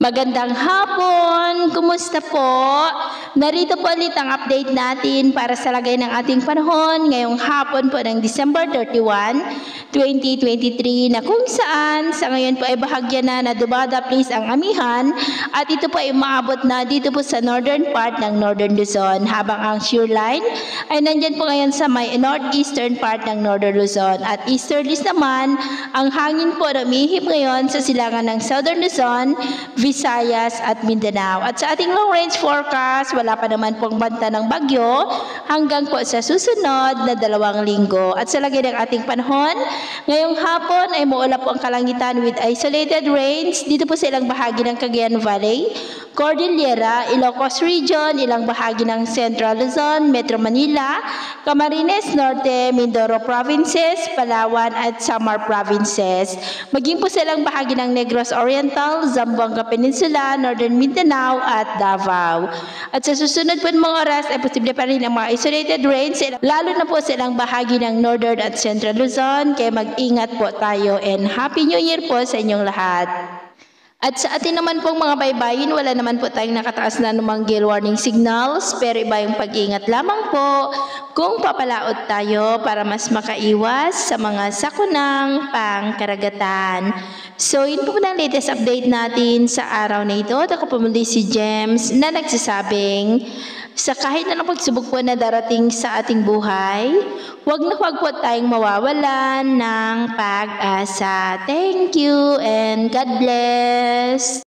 Magandang hapon! Kumusta po? Narito po ulit ang update natin para sa lagay ng ating panahon ngayong hapon po ng December 31, 2023 na kung saan sa ngayon po ay bahagya na dumadaplis ang amihan at ito po ay umaabot na dito po sa northern part ng Northern Luzon habang ang shear line ay nandyan po ngayon sa may northeastern part ng Northern Luzon at easterlies naman ang hangin po na umihip ngayon sa silangan ng Southern Luzon, Visayas at Mindanao. At sa ating long range forecast, wala pa naman pong banta ng bagyo hanggang po sa susunod na 2 linggo. At sa lagay ng ating panahon, ngayong hapon ay muulap po ang kalangitan with isolated rains dito po sa ilang bahagi ng Cagayan Valley, Cordillera, Ilocos Region, ilang bahagi ng Central Luzon, Metro Manila, Camarines Norte, Mindoro Provinces, Palawan at Samar Provinces. Maging po sa ilang bahagi ng Negros Oriental, Zamboanga Peninsula, Northern Mindanao at Davao. At sa susunod po ng mga oras ay posible pa rin ang mga isolated rains, lalo na po sa ilang bahagi ng Northern at Central Luzon. Kaya mag-ingat po tayo and Happy New Year po sa inyong lahat. At sa atin naman pong mga baybayin, wala naman po tayong nakataas na anumang gale warning signals, pero iba yung pag-iingat lamang po kung papalaot tayo para mas makaiwas sa mga sakunang pangkaragatan. So, yun po ang latest update natin sa araw na ito. Ako po muli si James na nagsasabing, sa kahit na pagsubok po na darating sa ating buhay, huwag po tayong mawawalan ng pag-asa. Thank you and God bless!